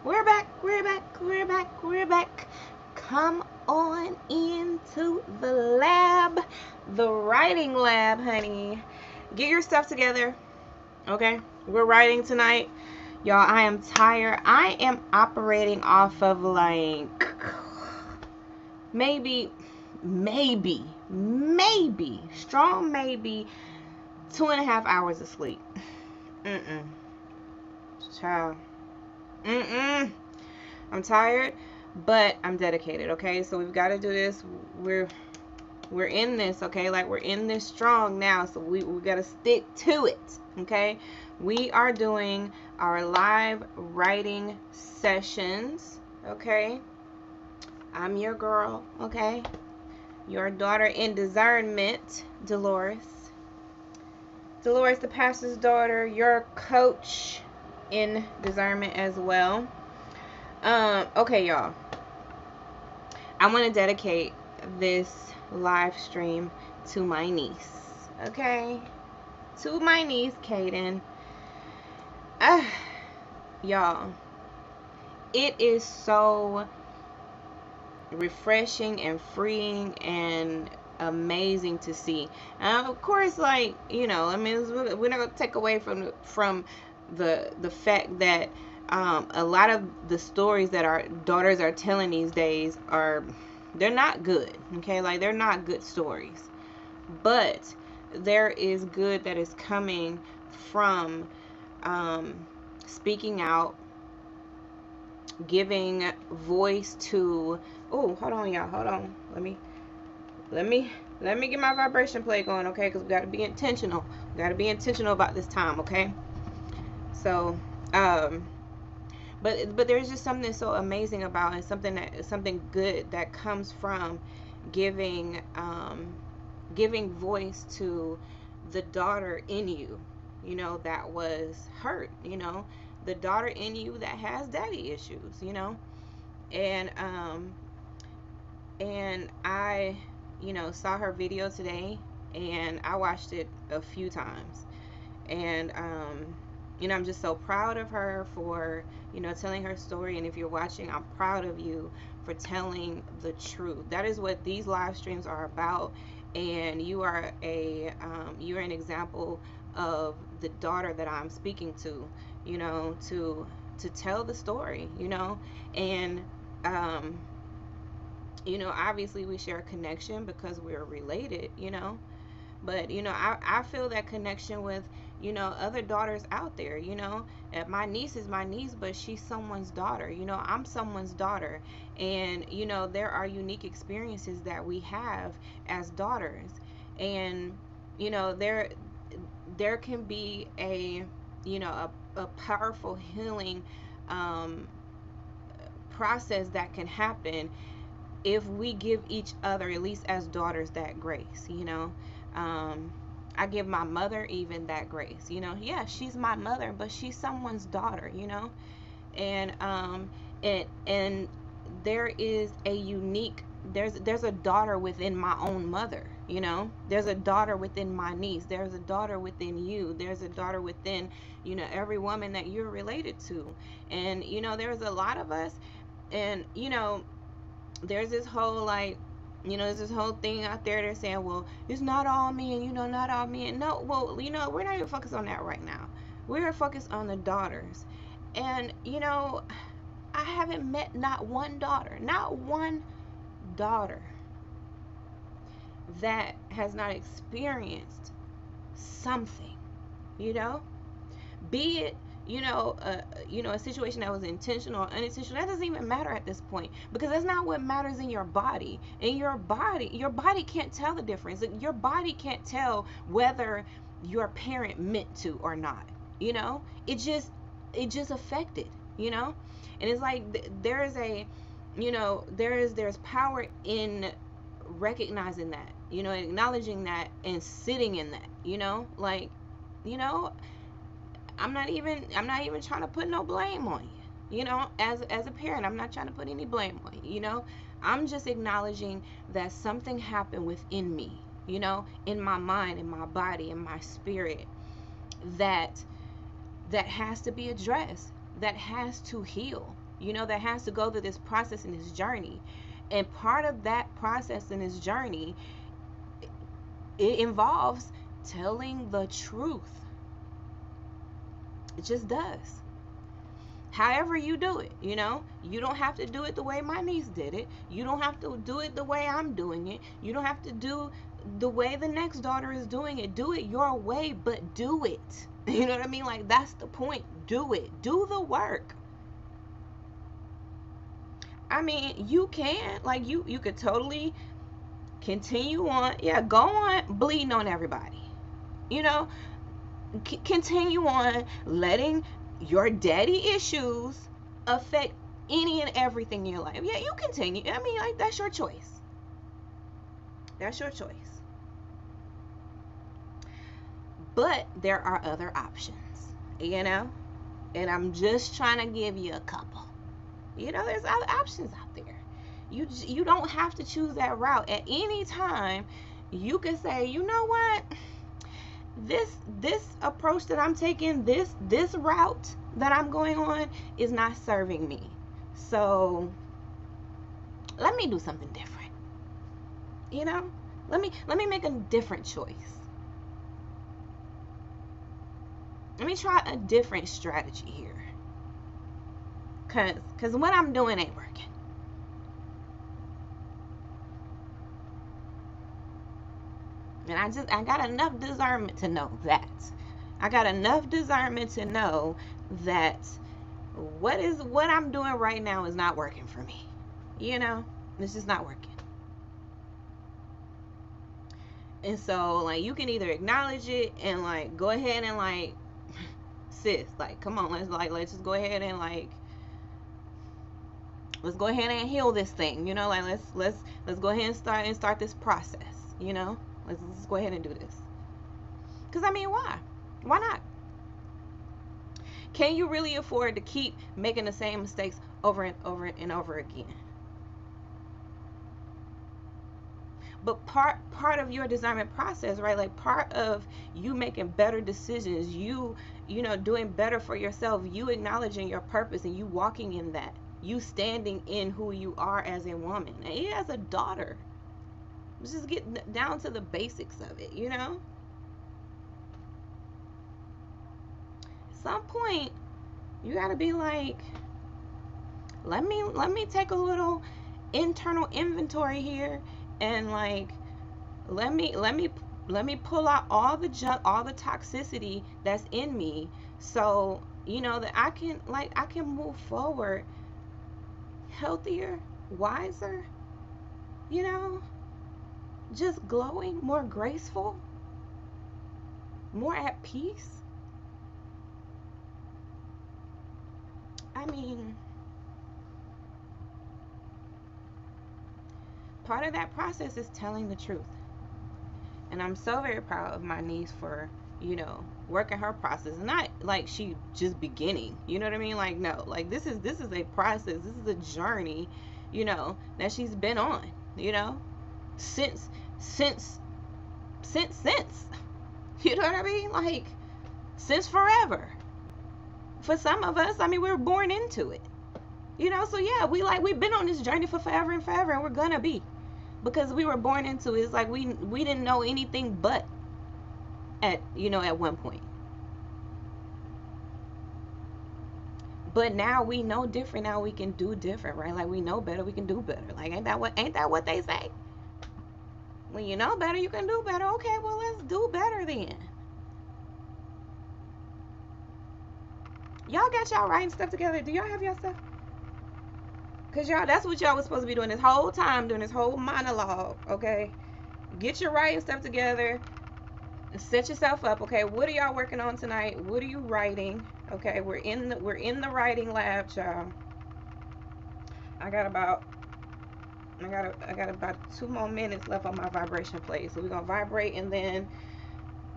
We're back, we're back, we're back, we're back. Come on into the lab, the writing lab, honey. Get your stuff together, okay? We're writing tonight. Y'all, I am tired. I am operating off of like maybe, strong maybe 2.5 hours of sleep. Mm-mm. Child. Mm-mm. I'm tired, but I'm dedicated, okay? So we've got to do this. We're in this, okay? Like we're in this strong now, so we got to stick to it, okay? We are doing our live writing sessions, okay? I'm your girl, okay? Your daughter in discernment, Delores. Delores, the pastor's daughter, your coach in discernment as well. Okay, y'all. I want to dedicate this live stream to my niece. Okay? To my niece, Kaden. Uh, y'all, it is so refreshing and freeing and amazing to see. Of course, like, I mean, we're not going to take away from the fact that a lot of the stories that our daughters are telling these days they're not good, okay? Like, they're not good stories. But there is good that is coming from speaking out, giving voice to. Oh, hold on, y'all. Hold on. Let me get my vibration plate going, okay? Because we got to be intentional. We got to be intentional about this time, okay? So, but there's just something so amazing about, and something good that comes from giving giving voice to the daughter in you, that was hurt, the daughter in you that has daddy issues, and I, saw her video today, and I watched it a few times, and I'm just so proud of her for, telling her story. And if you're watching, I'm proud of you for telling the truth. That is what these live streams are about. And you are you're an example of the daughter that I'm speaking to, to tell the story, and um, obviously we share a connection because we're related, but I feel that connection with other daughters out there. And my niece is my niece, but she's someone's daughter. I'm someone's daughter, and there are unique experiences that we have as daughters, and there can be a powerful healing um, process that can happen if we give each other, at least as daughters, that grace. um, I give my mother even that grace. Yeah, she's my mother, but she's someone's daughter. And and there is a unique, there's a daughter within my own mother. There's a daughter within my niece. There's a daughter within you. There's a daughter within every woman that you're related to. And there's a lot of us, and there's this whole like, there's this whole thing out there. They're saying, well, it's not all men, not all men. No, well, we're not even focused on that right now. We're focused on the daughters. And I haven't met not one daughter that has not experienced something, you know be it a situation that was intentional or unintentional. That doesn't even matter at this point, because that's not what matters in your body. In your body can't tell the difference. Your body can't tell whether your parent meant to or not. It just affected. And it's like there is a there's power in recognizing that, acknowledging that, and sitting in that. Like, you know I'm not even trying to put no blame on you. As a parent, I'm not trying to put any blame on you. I'm just acknowledging that something happened within me, in my mind, in my body, in my spirit, that has to be addressed, that has to heal. that has to go through this process and this journey. And part of that process and this journey, it involves telling the truth. It just does. However you do it, you don't have to do it the way my niece did it. You don't have to do it the way I'm doing it. You don't have to do the way the next daughter is doing it. Do it your way, but do it. You know what I mean? Like, that's the point. Do it. Do the work. I mean, you can, like, you could totally continue on. Yeah, go on bleeding on everybody. Continue on letting your daddy issues affect any and everything in your life. Yeah, you continue. I mean, like, that's your choice. That's your choice. But there are other options, and I'm just trying to give you a couple. There's other options out there. You don't have to choose that route. At any time, you can say, you know what? This approach that I'm taking, this route that I'm going on is not serving me. So let me do something different. Let me make a different choice. Let me try a different strategy here. Cause what I'm doing ain't working. And I got enough discernment to know that. I got enough discernment to know that what I'm doing right now is not working for me. It's just not working. And so, like, you can either acknowledge it and, like, go ahead and, like, sis, like, come on, let's just go ahead and, like, let's go ahead and heal this thing. Like, let's go ahead and start this process. Let's go ahead and do this. Because, I mean, why? Why not? Can you really afford to keep making the same mistakes over and over and over again? But part of your discernment process, right? Like, part of you making better decisions, you doing better for yourself, you acknowledging your purpose and you walking in that, you standing in who you are as a woman and as a daughter. Let's just get down to the basics of it. At some point, you gotta be like, let me take a little internal inventory here, and, like, let me pull out all the junk, all the toxicity that's in me, so that I can move forward healthier, wiser, just glowing, more graceful, more at peace. I mean, part of that process is telling the truth. And I'm so very proud of my niece for, working her process. Not like she just beginning. You know what I mean? Like, no. Like, this is a process. This is a journey, that she's been on, since. You know what I mean? Like, since forever. For some of us, I mean, we were born into it. So yeah, we've been on this journey for forever and forever, and we're gonna be. Because we were born into it. It's like we didn't know anything but at one point. But now we know different. Now we can do different, right? Like, we know better, we can do better. Like, ain't that what they say? When you know better, you can do better. Okay, well, let's do better then. Y'all got y'all writing stuff together? Do y'all have y'all stuff? Because y'all, that's what y'all was supposed to be doing this whole time, doing this whole monologue, okay? Get your writing stuff together. Set yourself up, okay? What are y'all working on tonight? What are you writing? Okay, we're in the writing lab, y'all. I got about 2 more minutes left on my vibration plate. So we're gonna vibrate, and then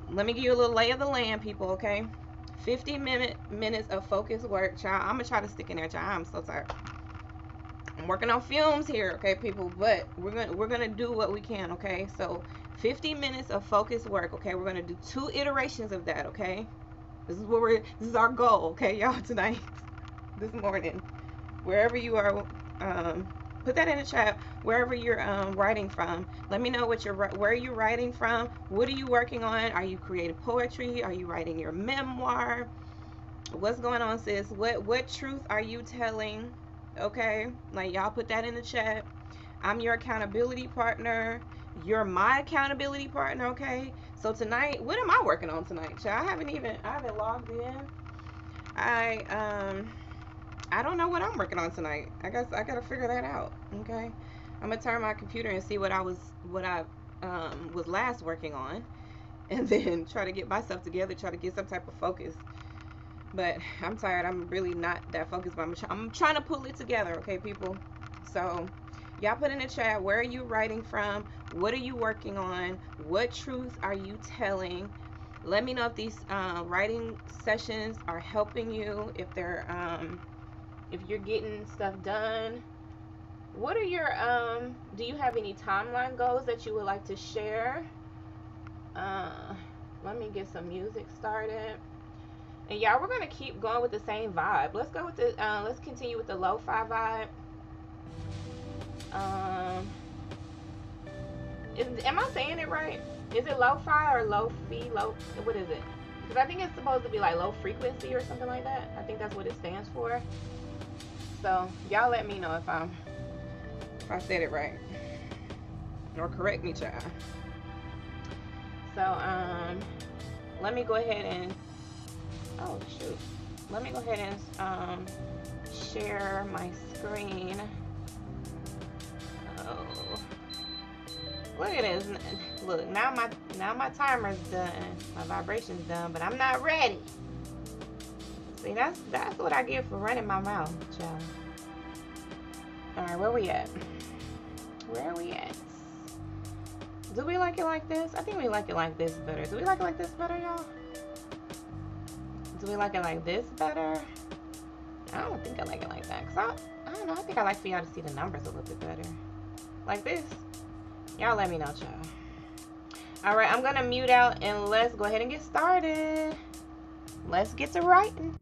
let me give you a little lay of the land, people, okay? 50 minutes of focused work, child. I'm gonna try to stick in there, child. I'm so tired. I'm working on fumes here, okay, people, but we're gonna do what we can, okay? So 50 minutes of focused work, okay? We're gonna do 2 iterations of that, okay? This is our goal, okay, y'all, tonight, this morning. wherever you are. Put that in the chat, wherever you're writing from. Let me know where you're writing from. What are you working on? Are you creating poetry? Are you writing your memoir? What's going on, sis? What truth are you telling? Okay, like, y'all put that in the chat. I'm your accountability partner. You're my accountability partner. Okay, so tonight, what am I working on tonight, child? I haven't logged in. I don't know what I'm working on tonight. I guess I gotta figure that out. Okay, I'm gonna turn my computer and see what I was last working on, and then try to get myself together, try to get some type of focus. But I'm tired. I'm really not that focused, but I'm trying to pull it together. Okay, people. So y'all put in the chat, where are you writing from? What are you working on? What truths are you telling? Let me know if these writing sessions are helping you, if they're if you're getting stuff done. What are your do you have any timeline goals that you would like to share? Let me get some music started. And y'all, we're gonna keep going with the same vibe. Let's go with the let's continue with the lo-fi vibe. Am I saying it right? Is it lo-fi or lo-fi? What is it? Because I think it's supposed to be like low frequency or something like that. I think that's what it stands for. So y'all let me know if I said it right, or correct me, child. So let me go ahead and let me go ahead and share my screen. Oh, look at this. Look, now my timer's done, my vibration's done, but I'm not ready. See, that's what I get for running my mouth, child. All right, where we at? Where are we at? Do we like it like this? I think we like it like this better. Do we like it like this better, y'all? Do we like it like this better? I don't think I like it like that. Cause I don't know. I think I like for y'all to see the numbers a little bit better. Like this. Y'all let me know, child. All right, I'm gonna mute out and let's go ahead and get started. Let's get to writing.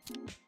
Mm-hmm.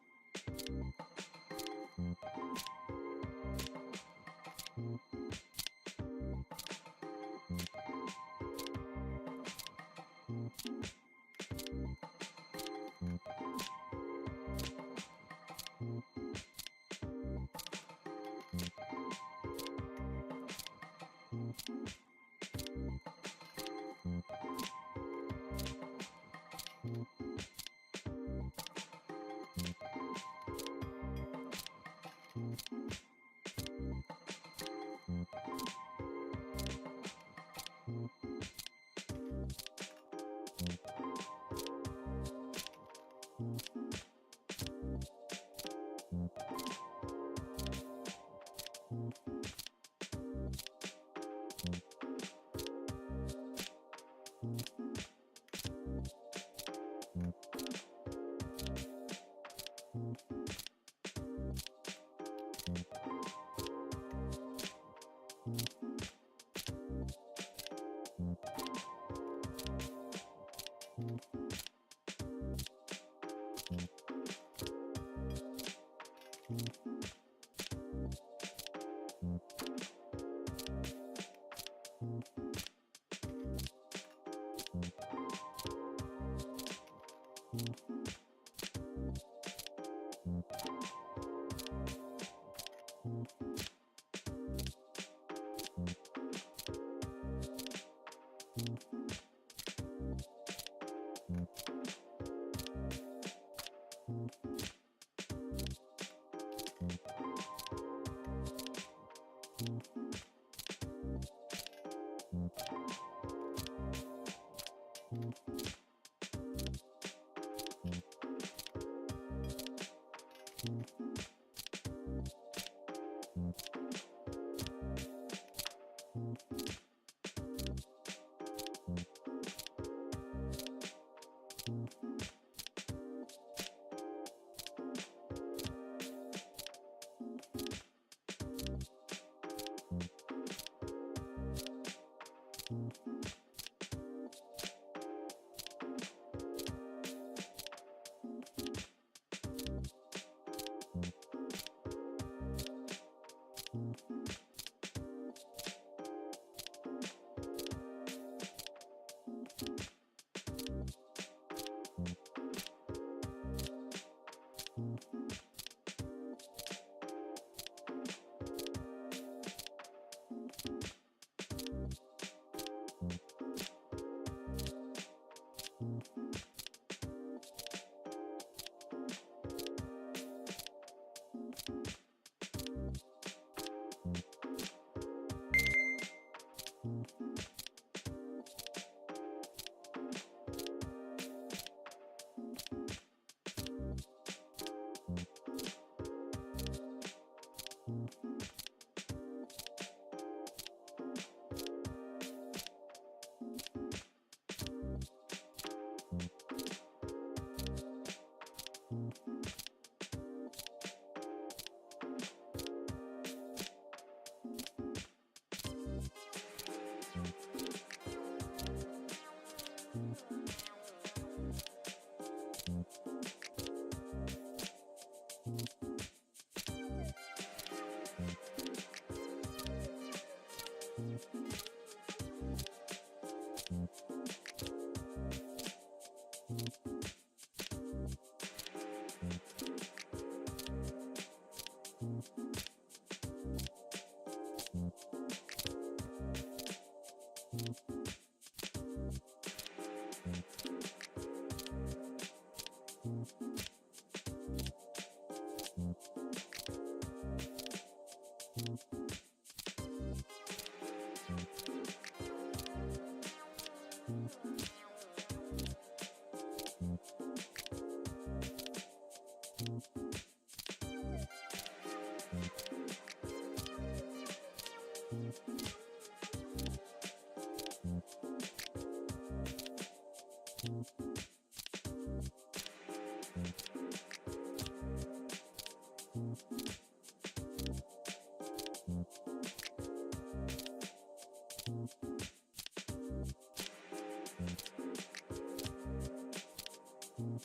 うん。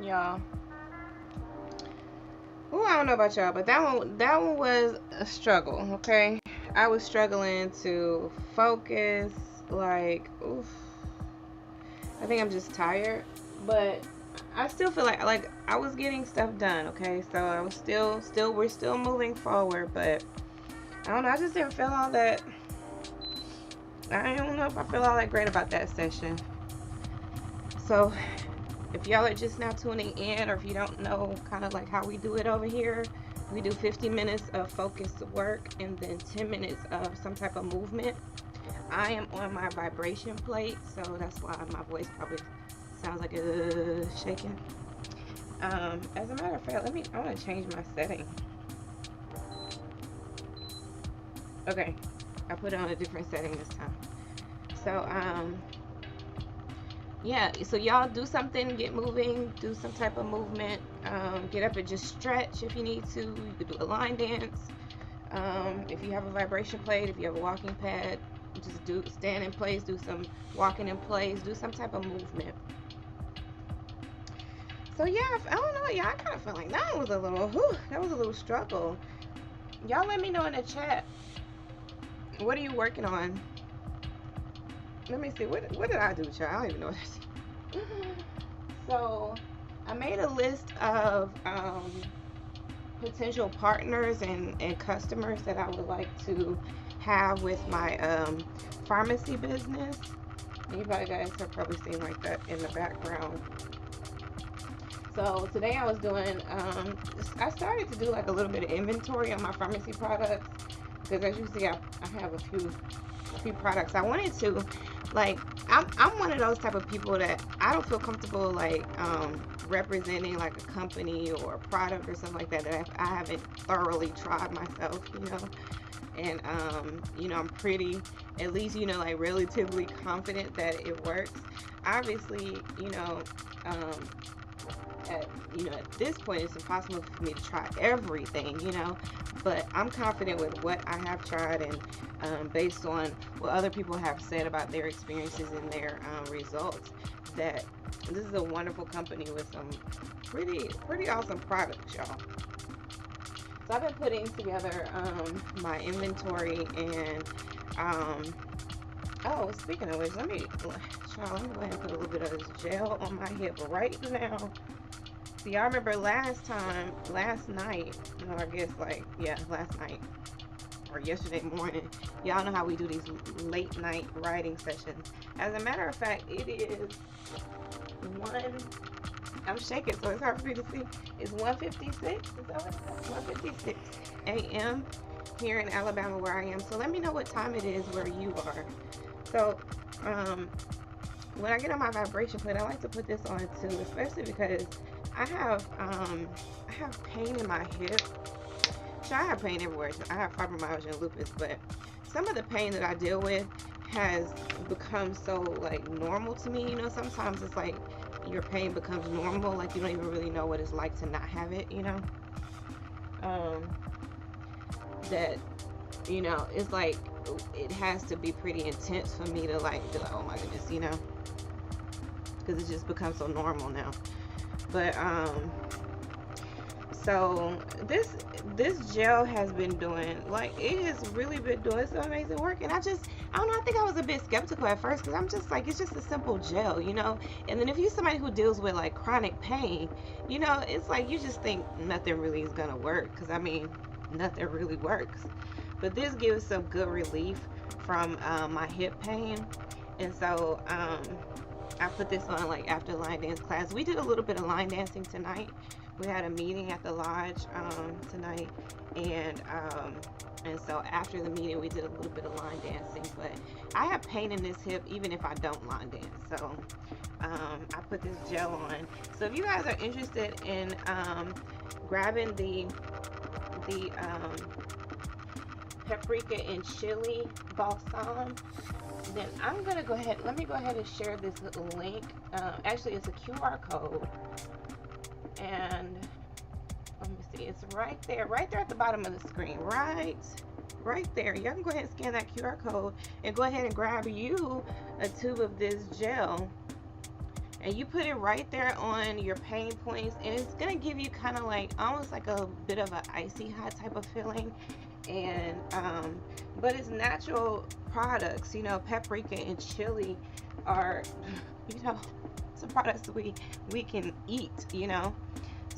Y'all. Ooh, I don't know about y'all, but that one was a struggle, okay? I was struggling to focus, like, oof. I think I'm just tired, but I still feel like I was getting stuff done, okay? So I was we're still moving forward, but I don't know, I just didn't feel all that. I don't know if I feel all that great about that session. So if y'all are just now tuning in, or if you don't know kind of like how we do it over here, we do 50 minutes of focused work and then 10 minutes of some type of movement. I am on my vibration plate, so that's why my voice probably sounds like shaking. As a matter of fact, I want to change my setting. Okay, I put it on a different setting this time. So, yeah, so y'all do something, get moving, do some type of movement, get up and just stretch if you need to. You could do a line dance. If you have a vibration plate, if you have a walking pad, just stand in place, do some walking in place, do some type of movement. So yeah, I don't know, yeah, I kind of feel like that was a little struggle. Y'all let me know in the chat, what are you working on? Let me see, what did I do, child? I don't even know what this is. So I made a list of potential partners and customers that I would like to have with my pharmacy business. You guys have probably seen like that in the background. So today I was doing, I started to do like a little bit of inventory on my pharmacy products, because as you see, I have a few products. I wanted to, like, I'm one of those type of people that I don't feel comfortable like representing like a company or a product or something like that I haven't thoroughly tried myself, and I'm pretty, at least, like relatively confident that it works. Obviously, at this point it's impossible for me to try everything, but I'm confident with what I have tried, and based on what other people have said about their experiences and their results, that this is a wonderful company with some pretty awesome products, y'all. So I've been putting together my inventory, and oh, speaking of which, let me go ahead and put a little bit of this gel on my hip right now. So y'all remember last night, last night or yesterday morning, y'all know how we do these late night writing sessions. As a matter of fact, it is I'm shaking, so it's hard for me to see. It's 1:56. Is that what it is? 1:56 a.m. here in Alabama, where I am. So let me know what time it is where you are. So when I get on my vibration plate, I like to put this on too, especially because I have pain in my hip. So I have pain everywhere. So I have fibromyalgia and lupus, but some of the pain that I deal with has become so like normal to me. You know, sometimes it's like your pain becomes normal, like you don't even really know what it's like to not have it. You know, um, that it's like it has to be pretty intense for me to like be like, oh my goodness, because it just becomes so normal now. But so this gel has been doing, like, it has really been doing some amazing work. And I don't know, I think I was a bit skeptical at first, because I'm just like, it's just a simple gel, and then if you're somebody who deals with like chronic pain, it's like you just think nothing really is gonna work, because I mean, nothing really works. But this gives some good relief from my hip pain. And so I put this on like after line dance class. We did a little bit of line dancing tonight. We had a meeting at the lodge tonight, and so after the meeting we did a little bit of line dancing. But I have pain in this hip even if I don't line dance, so I put this gel on. So if you guys are interested in grabbing the paprika and chili balsam, then I'm gonna go ahead, let me go ahead and share this little link. Actually, it's a QR code, and let me see, it's right there at the bottom of the screen, right there. Y'all can go ahead and scan that QR code and go ahead and grab you a tube of this gel, and you put it right there on your pain points, and it's gonna give you kind of like almost like a bit of an icy hot type of feeling. And but it's natural products. Paprika and chili are some products that we can eat,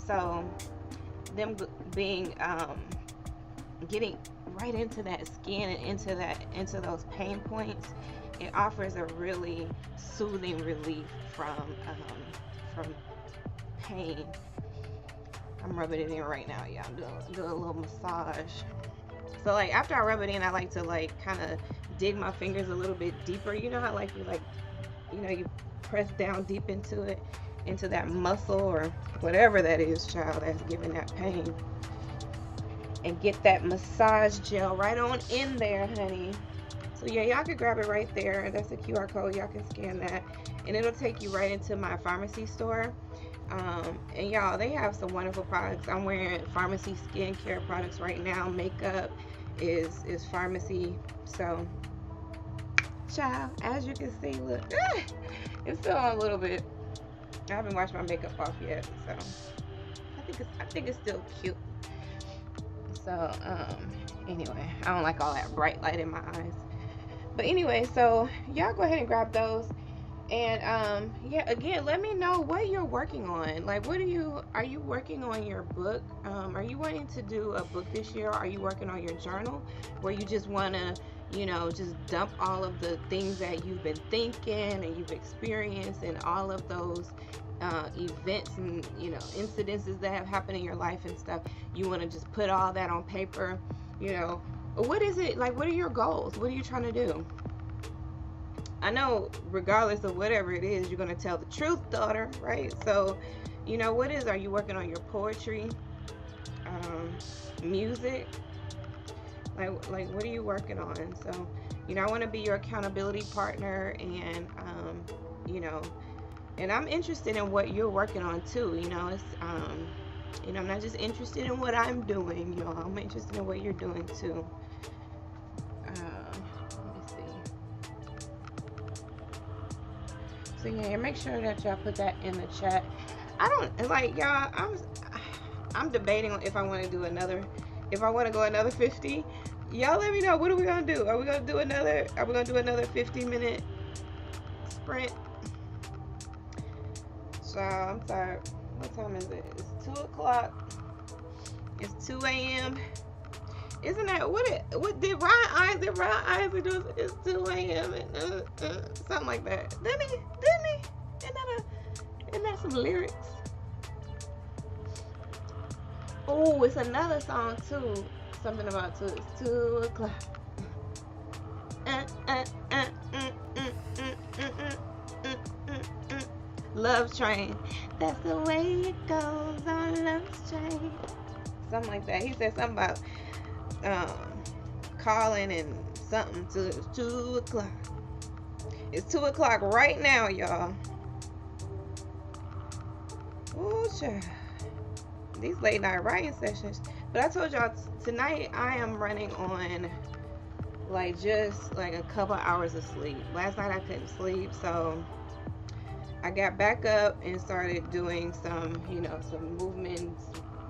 so them being getting right into that skin and into those pain points, it offers a really soothing relief from pain. I'm rubbing it in right now. Yeah, I'm doing a little massage. So like after I rub it in, I like to like kind of dig my fingers a little bit deeper. You know how you press down deep into it, into that muscle or whatever that is, child, that's giving that pain, and get that massage gel right on in there, honey. So yeah, y'all can grab it right there. That's a QR code. Y'all can scan that, and it'll take you right into my pharmacy store. And y'all, they have some wonderful products. I'm wearing pharmacy skincare products right now. Makeup is pharmacy. So child, as you can see, look, it's still on a little bit. I haven't washed my makeup off yet, so I think it's still cute. So anyway, I don't like all that bright light in my eyes. But anyway, so y'all go ahead and grab those. And yeah, again, let me know what you're working on. Like, are you working on your book? Are you wanting to do a book this year? Are you working on your journal where you just want to just dump all of the things that you've been thinking and you've experienced, and all of those events and incidences that have happened in your life and stuff? You want to just put all that on paper? What is it like? What are your goals? What are you trying to do? I know regardless of whatever it is, you're going to tell the truth, daughter, right? So, are you working on your poetry, music? Like what are you working on? So, I want to be your accountability partner, and, and I'm interested in what you're working on too. It's, I'm not just interested in what I'm doing, I'm interested in what you're doing too. So yeah, make sure that y'all put that in the chat. I don't like, y'all. I'm debating on if I want to do another. If I want to go another 50, y'all let me know. What are we gonna do? Are we gonna do another 50-minute sprint? So I'm tired. What time is it? It's 2 o'clock. It's 2 a.m. Isn't that what did Ryan Isley do? It's 2 a.m. and something like that. Didn't he? Isn't that some lyrics? Oh, it's another song too. Something about 2. It's 2 o'clock. Love Train. That's the way it goes on Love's Train. Something like that. He said something about calling and something to 2 o'clock. It's 2 o'clock right now, y'all. Oh, sure. These late night writing sessions. But I told y'all tonight I am running on like just like a couple hours of sleep. Last night I couldn't sleep, so I got back up and started doing some, some movements,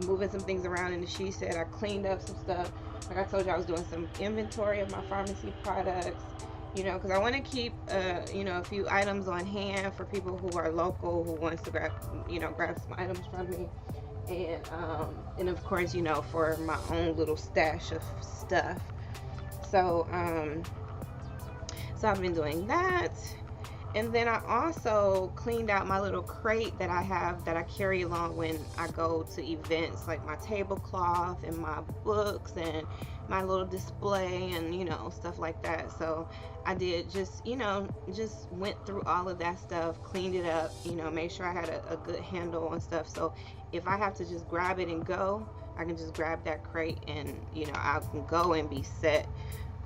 moving some things around in the she said. I cleaned up some stuff. Like I told you, I was doing some inventory of my pharmacy products, because I want to keep, a few items on hand for people who are local, who wants to grab some items from me. And of course, for my own little stash of stuff. So I've been doing that. And then I also cleaned out my little crate that I have that I carry along when I go to events, like my tablecloth and my books and my little display and, stuff like that. So I did just went through all of that stuff, cleaned it up, made sure I had a good handle on stuff. So if I have to just grab it and go, I can just grab that crate and, I can go and be set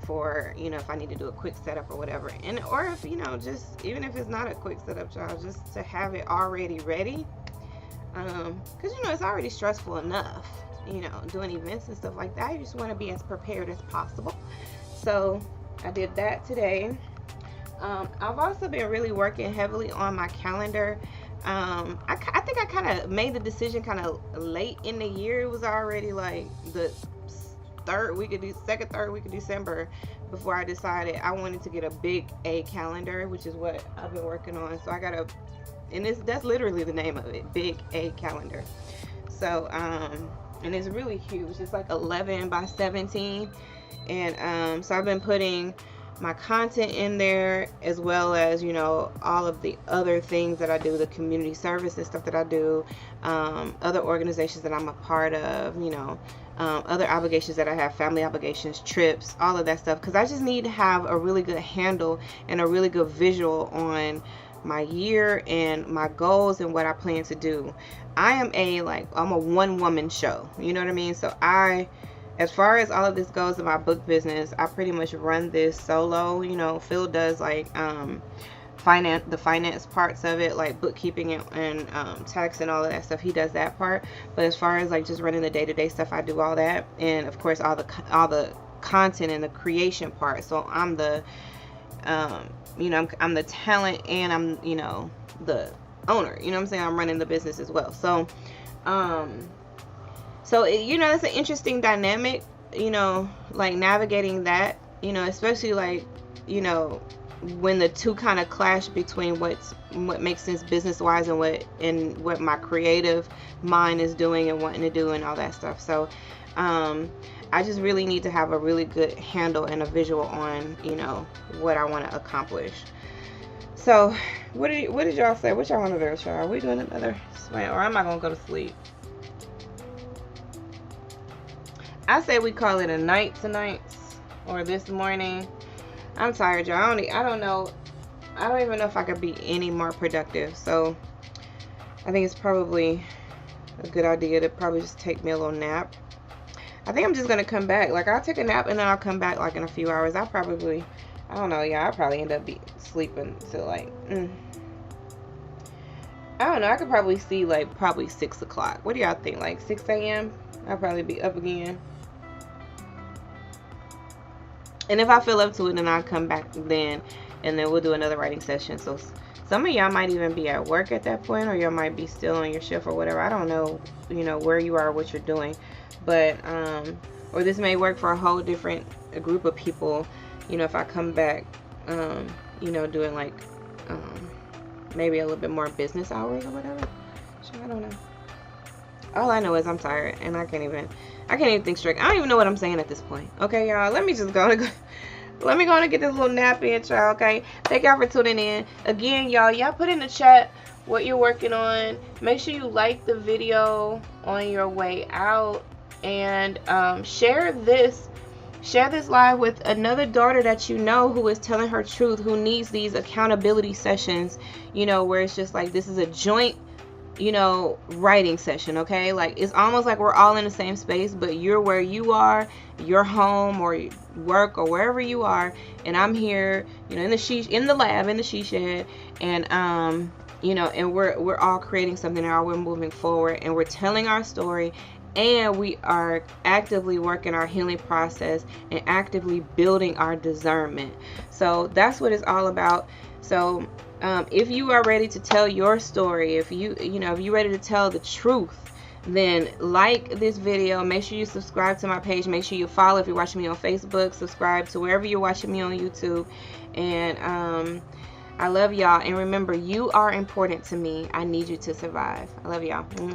for, if I need to do a quick setup or whatever. And or if, just even if it's not a quick setup, y'all, just to have it already ready. Because, it's already stressful enough, doing events and stuff like that. You just want to be as prepared as possible. So I did that today. I've also been really working heavily on my calendar. I think I kind of made the decision kind of late in the year. It was already like the third week of December before I decided I wanted to get a big A calendar, which is what I've been working on. So I got that's literally the name of it, Big A Calendar. So and it's really huge. It's like 11 by 17, and so I've been putting my content in there, as well as all of the other things that I do, the community service and stuff that I do, other organizations that I'm a part of, other obligations that I have, family obligations, trips, all of that stuff, because I just need to have a really good handle and a really good visual on my year and my goals and what I plan to do. I'm a one-woman show, you know what I mean? So as far as all of this goes in my book business, I pretty much run this solo. Phil does like the finance parts of it, like bookkeeping and tax and all of that stuff. He does that part. But as far as like just running the day-to-day stuff, I do all that, and of course all the content and the creation part. So I'm the I'm the talent, and I'm the owner. You know what I'm saying? I'm running the business as well. So it's an interesting dynamic, like navigating that, especially like, when the two kind of clash between what makes sense business wise and what my creative mind is doing and wanting to do and all that stuff. So I just really need to have a really good handle and a visual on, what I want to accomplish. So what did y'all say? What y'all want to do? Are we doing another swim, or am I gonna go to sleep? I say we call it a night tonight, or this morning. I'm tired, y'all. I don't know. I don't even know if I could be any more productive. So I think it's probably a good idea to probably just take me a little nap. I think I'm just gonna come back. Like, I'll take a nap and then I'll come back like in a few hours. I don't know. Yeah, I'll probably end up sleeping till like I don't know. I could probably see like probably 6 o'clock. What do y'all think? Like 6 a.m. I'll probably be up again. And if I feel up to it, then I'll come back then, and then we'll do another writing session. So some of y'all might even be at work at that point, or y'all might be still on your shift or whatever. I don't know, where you are, what you're doing. But, or this may work for a whole different group of people, if I come back, doing like, maybe a little bit more business hours or whatever. I don't know. All I know is I'm tired, and I can't even think straight. I don't even know what I'm saying at this point. Okay, y'all, let me just go and get this little nap in, y'all. Okay, thank y'all for tuning in again, y'all put in the chat what you're working on. Make sure you like the video on your way out, and share this live with another daughter that you know who is telling her truth, who needs these accountability sessions, where it's just like, this is a joint you know, writing session, okay? Like, it's almost like we're all in the same space, but you're where you are, your home or work or wherever you are, and I'm here, you know, in the lab, in the she shed, and you know, and we're all creating something now. We're moving forward and we're telling our story, and we are actively working our healing process and actively building our discernment. So that's what it's all about. So if you are ready to tell your story, if you're ready to tell the truth, then like this video. Make sure you subscribe to my page. Make sure you follow if you're watching me on Facebook. Subscribe to wherever you're watching me on YouTube. And I love y'all. And remember, you are important to me. I need you to survive. I love y'all.